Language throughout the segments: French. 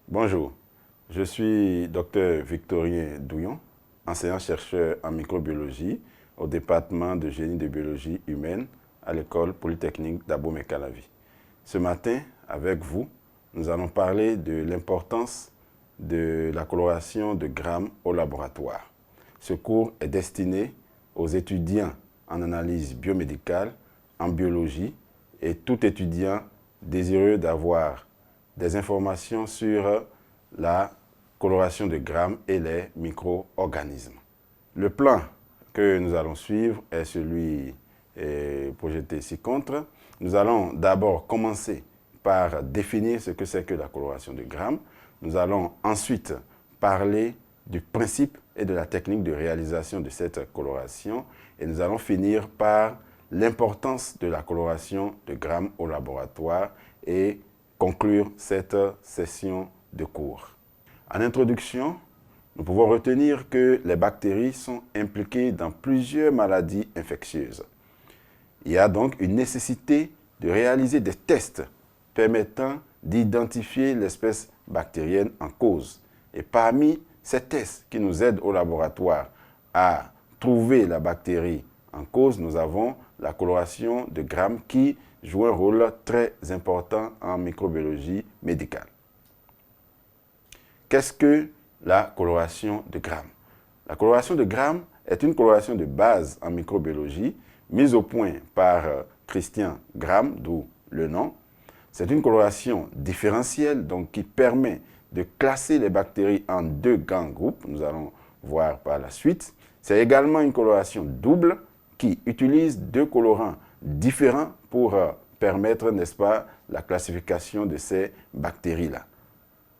Bonjour, je suis Dr Victorien Douillon, enseignant-chercheur en microbiologie au département de génie de biologie humaine à l'école polytechnique d'Abomey-Calavi. Ce matin, avec vous, nous allons parler de l'importance de la coloration de grammes au laboratoire. Ce cours est destiné aux étudiants en analyse biomédicale, en biologie et tout étudiant désireux d'avoir des informations sur la coloration de grammes et les micro-organismes. Le plan que nous allons suivre est celui projeté ci-contre. Nous allons d'abord commencer par définir ce que c'est que la coloration de grammes. Nous allons ensuite parler du principe et de la technique de réalisation de cette coloration et nous allons finir par l'importance de la coloration de grammes au laboratoire et conclure cette session de cours. En introduction, nous pouvons retenir que les bactéries sont impliquées dans plusieurs maladies infectieuses. Il y a donc une nécessité de réaliser des tests permettant d'identifier l'espèce bactérienne en cause. Et parmi ces tests qui nous aident au laboratoire à trouver la bactérie en cause, nous avons la coloration de grammes qui joue un rôle très important en microbiologie médicale. Qu'est-ce que la coloration de grammes? La coloration de grammes est une coloration de base en microbiologie mise au point par Christian Gram, d'où le nom. C'est une coloration différentielle donc, qui permet de classer les bactéries en deux grands groupes. Nous allons voir par la suite. C'est également une coloration double qui utilise deux colorants différents pour permettre, n'est-ce pas, la classification de ces bactéries-là.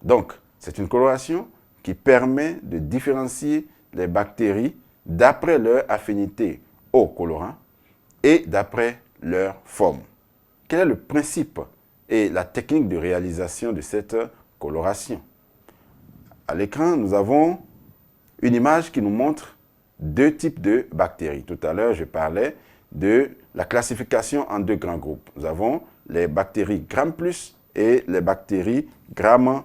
Donc, c'est une coloration qui permet de différencier les bactéries d'après leur affinité au colorant et d'après leur forme. Quel est le principe et la technique de réalisation de cette coloration? À l'écran, nous avons une image qui nous montre deux types de bactéries. Tout à l'heure, je parlais de la classification en deux grands groupes. Nous avons les bactéries Gram+ et les bactéries Gram-.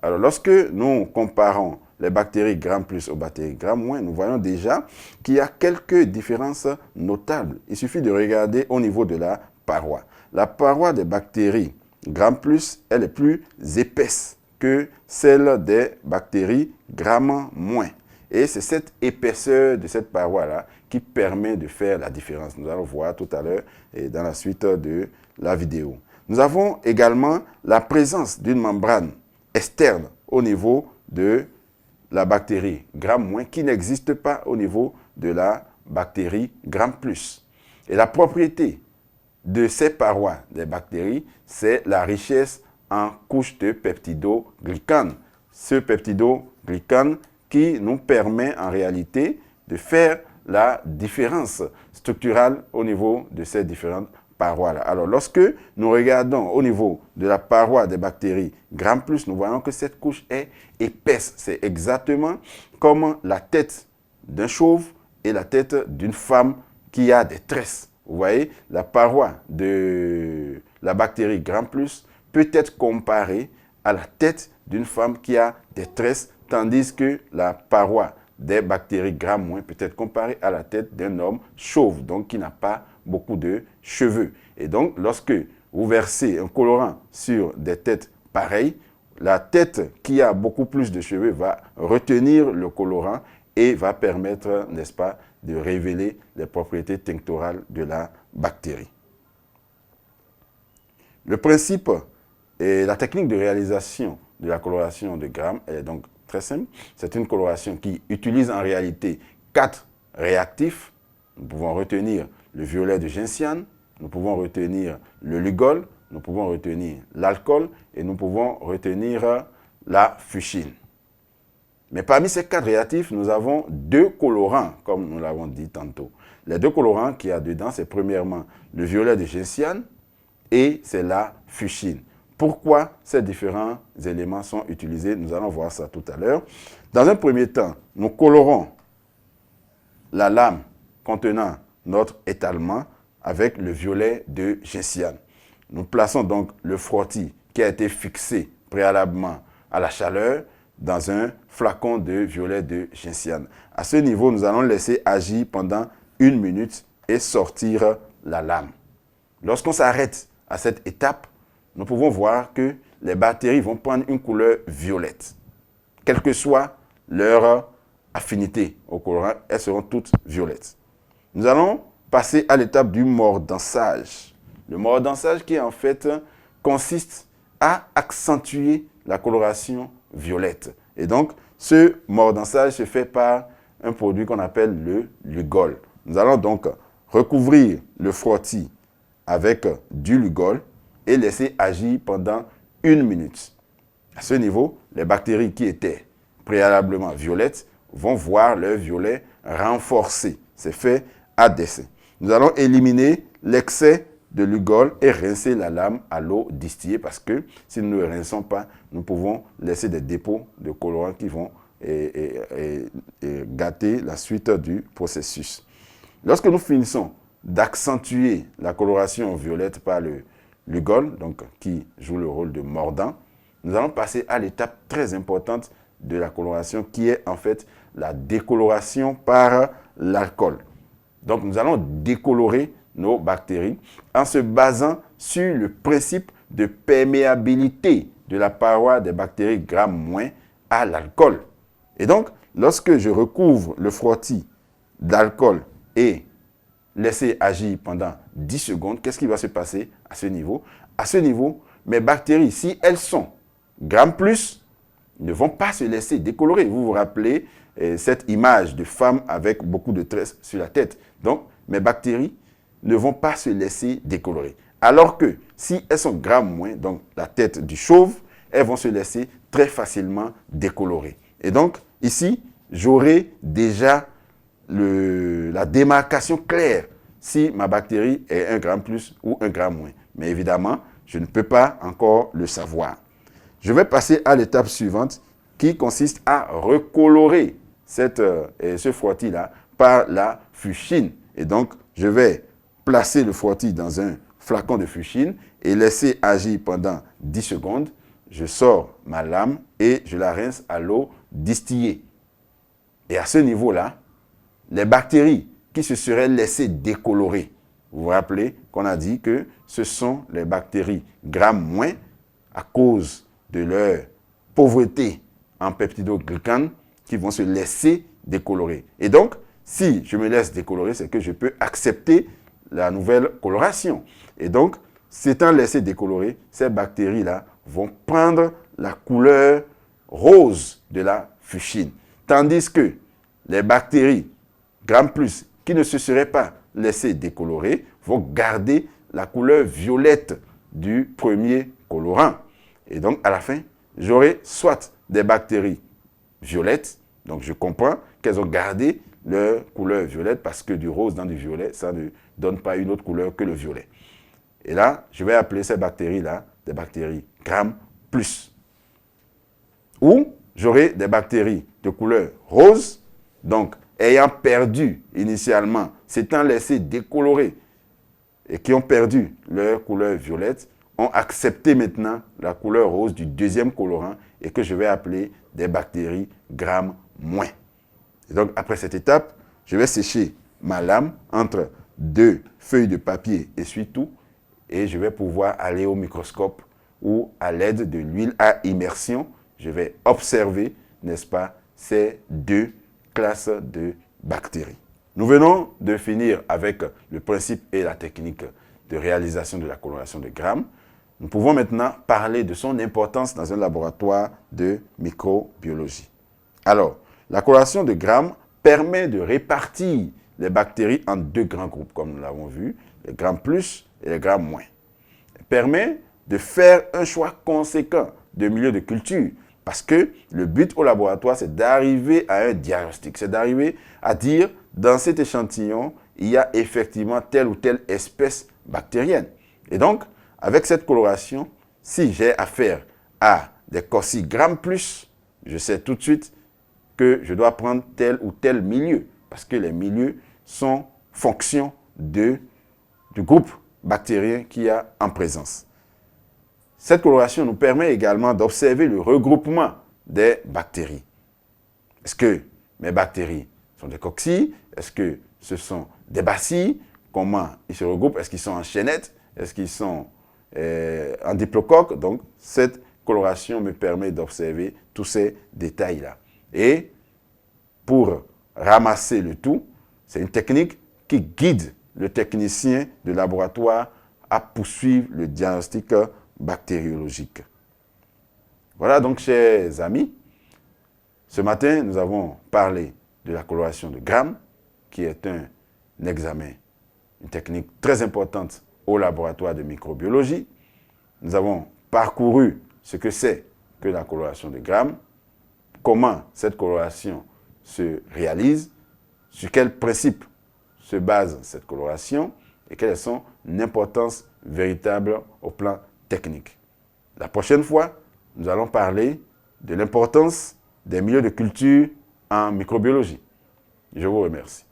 Alors, lorsque nous comparons les bactéries Gram+ aux bactéries Gram-, nous voyons déjà qu'il y a quelques différences notables. Il suffit de regarder au niveau de la paroi. La paroi des bactéries Gram+, elle est plus épaisse que celle des bactéries Gram-. Et c'est cette épaisseur de cette paroi-là qui permet de faire la différence. Nous allons voir tout à l'heure et dans la suite de la vidéo. Nous avons également la présence d'une membrane externe au niveau de la bactérie Gram- qui n'existe pas au niveau de la bactérie Gram+. Et la propriété de ces parois des bactéries, c'est la richesse en couches de peptidoglycanes. Ce peptidoglycane qui nous permet en réalité de faire la différence structurale au niveau de ces différentes parois-là. Alors, lorsque nous regardons au niveau de la paroi des bactéries Gram+, nous voyons que cette couche est épaisse. C'est exactement comme la tête d'un chauve et la tête d'une femme qui a des tresses. Vous voyez, la paroi de la bactérie Gram+ peut être comparée à la tête d'une femme qui a des tresses, tandis que la paroi des bactéries Gram- peut être comparée à la tête d'un homme chauve, donc qui n'a pas beaucoup de cheveux. Et donc, lorsque vous versez un colorant sur des têtes pareilles, la tête qui a beaucoup plus de cheveux va retenir le colorant et va permettre, n'est-ce pas, de révéler les propriétés tinctorales de la bactérie. Le principe et la technique de réalisation de la coloration de grammes est donc très simple. C'est une coloration qui utilise en réalité 4 réactifs. Nous pouvons retenir le violet de gentiane, nous pouvons retenir le lugol, nous pouvons retenir l'alcool et nous pouvons retenir la fuchsine. Mais parmi ces 4 réactifs, nous avons 2 colorants, comme nous l'avons dit tantôt. Les 2 colorants qu'il y a dedans, c'est premièrement le violet de gentiane et c'est la fuchsine. Pourquoi ces différents éléments sont utilisés? Nous allons voir ça tout à l'heure. Dans un premier temps, nous colorons la lame contenant notre étalement avec le violet de gentiane. Nous plaçons donc le frottis qui a été fixé préalablement à la chaleur dans un flacon de violet de gentiane. À ce niveau, nous allons laisser agir pendant 1 minute et sortir la lame. Lorsqu'on s'arrête à cette étape, nous pouvons voir que les bactéries vont prendre une couleur violette. Quelle que soit leur affinité au colorant, elles seront toutes violettes. Nous allons passer à l'étape du mordançage. Le mordançage qui en fait consiste à accentuer la coloration violette. Et donc, ce mordançage se fait par un produit qu'on appelle le Lugol. Nous allons donc recouvrir le frottis avec du Lugol et laisser agir pendant 1 minute. À ce niveau, les bactéries qui étaient préalablement violettes vont voir leur violet renforcé. C'est fait à dessein. Nous allons éliminer l'excès de Lugol et rincer la lame à l'eau distillée parce que si nous ne le rinçons pas, nous pouvons laisser des dépôts de colorants qui vont gâter la suite du processus. Lorsque nous finissons d'accentuer la coloration violette par le Lugol, donc qui joue le rôle de mordant, nous allons passer à l'étape très importante de la coloration qui est en fait la décoloration par l'alcool. Donc nous allons décolorer nos bactéries en se basant sur le principe de perméabilité de la paroi des bactéries Gram- à l'alcool. Et donc, lorsque je recouvre le frottis d'alcool et laisser agir pendant 10 secondes, qu'est-ce qui va se passer à ce niveau? À ce niveau, mes bactéries, si elles sont Gram+, ne vont pas se laisser décolorer. Vous vous rappelez cette image de femme avec beaucoup de tresses sur la tête. Donc, mes bactéries ne vont pas se laisser décolorer. Alors que si elles sont Gram-, donc la tête du chauve, elles vont se laisser très facilement décolorer. Et donc, ici, j'aurai déjà la démarcation claire si ma bactérie est 1 Gram+ ou 1 Gram-. Mais évidemment, je ne peux pas encore le savoir. Je vais passer à l'étape suivante qui consiste à recolorer ce frottis-là par la fuchsine. Et donc, je vais placer le frottis dans un flacon de fuchsine et laisser agir pendant 10 secondes. Je sors ma lame et je la rince à l'eau distillée. Et à ce niveau-là, les bactéries qui se seraient laissées décolorer, vous vous rappelez qu'on a dit que ce sont les bactéries Gram- à cause de leur pauvreté en peptidoglycanes qui vont se laisser décolorer. Et donc, si je me laisse décolorer, c'est que je peux accepter la nouvelle coloration. Et donc, s'étant laissé décolorer, ces bactéries-là vont prendre la couleur rose de la fuchsine. Tandis que les bactéries Gram+, qui ne se seraient pas laissées décolorer, vont garder la couleur violette du premier colorant. Et donc, à la fin, j'aurai soit des bactéries violettes, donc je comprends qu'elles ont gardé leur couleur violette parce que du rose dans du violet, ça ne donne pas une autre couleur que le violet. Et là, je vais appeler ces bactéries-là des bactéries Gram+. Ou j'aurai des bactéries de couleur rose, donc ayant perdu initialement, s'étant laissé décolorer et qui ont perdu leur couleur violette, ont accepté maintenant la couleur rose du deuxième colorant et que je vais appeler des bactéries Gram-. Et donc, après cette étape, je vais sécher ma lame entre 2 feuilles de papier essuie-tout et je vais pouvoir aller au microscope ou à l'aide de l'huile à immersion, je vais observer, n'est-ce pas, ces 2 classes de bactéries. Nous venons de finir avec le principe et la technique de réalisation de la coloration de Gram. Nous pouvons maintenant parler de son importance dans un laboratoire de microbiologie. Alors, la coloration de Gram permet de répartir les bactéries en 2 grands groupes, comme nous l'avons vu, les Gram+ et les Gram-. Elle permet de faire un choix conséquent de milieu de culture, parce que le but au laboratoire, c'est d'arriver à un diagnostic, c'est d'arriver à dire, dans cet échantillon, il y a effectivement telle ou telle espèce bactérienne. Et donc, avec cette coloration, si j'ai affaire à des cocci Gram+, je sais tout de suite que je dois prendre tel ou tel milieu, parce que les milieux sont fonction du groupe bactérien qu'il y a en présence. cette coloration nous permet également d'observer le regroupement des bactéries. Est-ce que mes bactéries sont des cocci? Est-ce que ce sont des bacilles? Comment ils se regroupent? Est-ce qu'ils sont en chaînette? Est-ce qu'ils sont en diplocoque? Donc, cette coloration me permet d'observer tous ces détails-là. Et pour ramasser le tout, c'est une technique qui guide le technicien de laboratoire à poursuivre le diagnostic bactériologique. Voilà donc, chers amis, ce matin, nous avons parlé de la coloration de Gram, qui est un examen, une technique très importante au laboratoire de microbiologie. Nous avons parcouru ce que c'est que la coloration de Gram, comment cette coloration se réalise, sur quel principe se base cette coloration et quelle est son importance véritable au plan technique. La prochaine fois, nous allons parler de l'importance des milieux de culture en microbiologie. Je vous remercie.